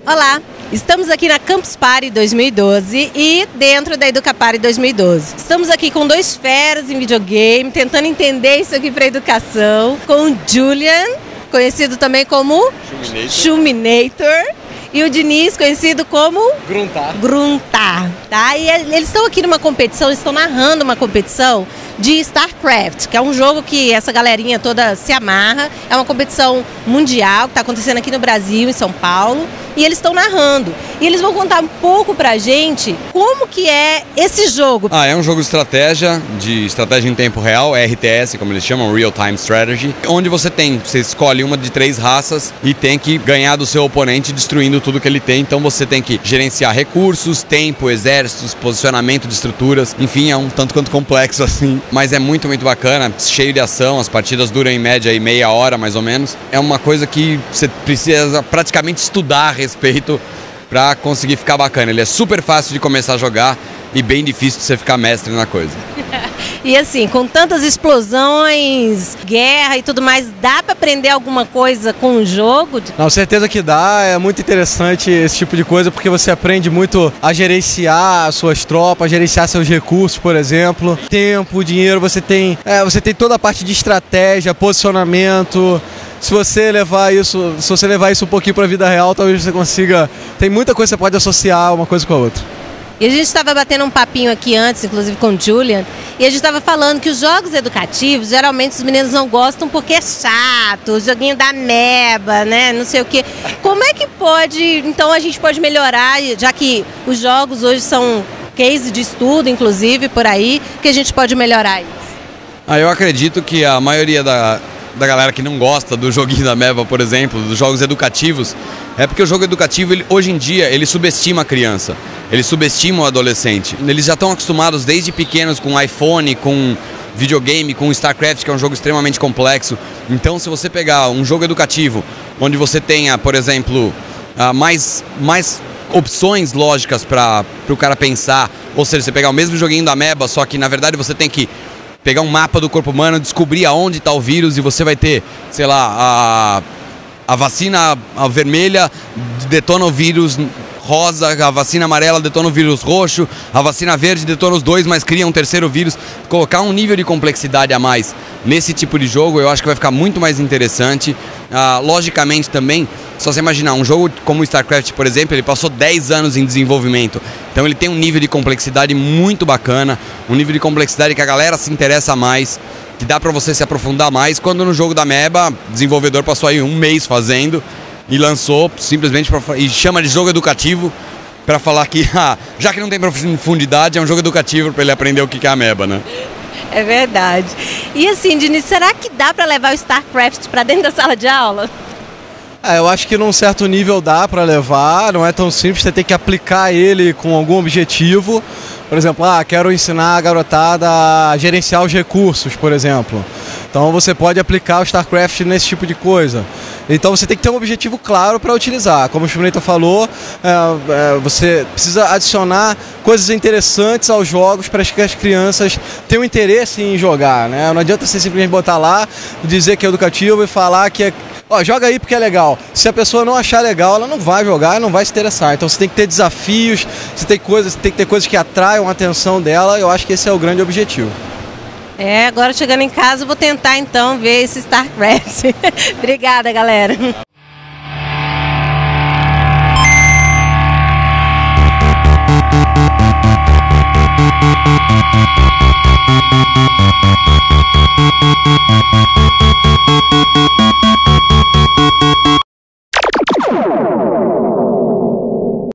Olá, estamos aqui na Campus Party 2012 e dentro da Educapari 2012. Estamos aqui com dois feras em videogame, tentando entender isso aqui para educação, com o Julian, conhecido também como Shuminator, e o Diniz, conhecido como Gruntar, tá? E eles estão aqui numa competição, eles estão narrando uma competição de StarCraft, que é um jogo que essa galerinha toda se amarra. É uma competição mundial que está acontecendo aqui no Brasil, em São Paulo, e eles estão narrando. E eles vão contar um pouco pra gente como que é esse jogo. É um jogo de estratégia em tempo real, RTS, como eles chamam, Real Time Strategy, onde você escolhe uma de 3 raças e tem que ganhar do seu oponente destruindo tudo que ele tem. Então você tem que gerenciar recursos, tempo, exércitos, posicionamento de estruturas, enfim, é um tanto quanto complexo assim, mas é muito, muito bacana, cheio de ação, as partidas duram em média aí meia hora mais ou menos. É uma coisa que você precisa praticamente estudar a respeito para conseguir ficar bacana. Ele é super fácil de começar a jogar e bem difícil de você ficar mestre na coisa. E assim, com tantas explosões, guerra e tudo mais, dá para aprender alguma coisa com o jogo? Não, certeza que dá. É muito interessante esse tipo de coisa porque você aprende muito a gerenciar suas tropas, gerenciar seus recursos, por exemplo. Tempo, dinheiro, você tem toda a parte de estratégia, posicionamento. Se você levar isso um pouquinho para a vida real, talvez você consiga. Tem muita coisa que você pode associar uma coisa com a outra. E a gente estava batendo um papinho aqui antes, inclusive com o Julian, e a gente estava falando que os jogos educativos, geralmente os meninos não gostam porque é chato, o joguinho da ameba, né, não sei o quê. Como é que pode, então a gente pode melhorar, já que os jogos hoje são case de estudo, inclusive, por aí, que a gente pode melhorar isso? Eu acredito que a maioria da galera que não gosta do joguinho da ameba, por exemplo, dos jogos educativos, é porque o jogo educativo, hoje em dia, ele subestima a criança, ele subestima o adolescente. Eles já estão acostumados desde pequenos com iPhone, com videogame, com StarCraft, que é um jogo extremamente complexo. Então, se você pegar um jogo educativo, onde você tenha, por exemplo, mais opções lógicas para o cara pensar, ou seja, você pegar o mesmo joguinho da ameba, só que na verdade você tem que pegar um mapa do corpo humano, descobrir aonde está o vírus e você vai ter, sei lá, a vacina vermelha detona o vírus rosa, a vacina amarela detona o vírus roxo, a vacina verde detona os dois, mas cria um terceiro vírus. Colocar um nível de complexidade a mais nesse tipo de jogo, eu acho que vai ficar muito mais interessante. Logicamente também, só você imaginar, um jogo como o StarCraft, por exemplo, ele passou 10 anos em desenvolvimento. Então ele tem um nível de complexidade muito bacana, um nível de complexidade que a galera se interessa mais, que dá pra você se aprofundar mais, quando no jogo da ameba, o desenvolvedor passou aí 1 mês fazendo e lançou simplesmente e chama de jogo educativo para falar que, já que não tem profundidade, é um jogo educativo para ele aprender o que é a ameba, né? É verdade. E assim, Diniz, será que dá para levar o StarCraft para dentro da sala de aula? Eu acho que num certo nível dá para levar, não é tão simples, você tem que aplicar ele com algum objetivo. Por exemplo, quero ensinar a garotada a gerenciar os recursos, por exemplo. Então você pode aplicar o StarCraft nesse tipo de coisa. Então você tem que ter um objetivo claro para utilizar. Como o Shuminator falou, você precisa adicionar coisas interessantes aos jogos para que as crianças tenham interesse em jogar, né? Não adianta você simplesmente botar lá, dizer que é educativo e falar que joga aí porque é legal. Se a pessoa não achar legal, ela não vai jogar, não vai se interessar. Então você tem que ter desafios, você tem que ter coisas que atraiam a atenção dela. Eu acho que esse é o grande objetivo. Agora chegando em casa eu vou tentar então ver esse StarCraft. Obrigada, galera.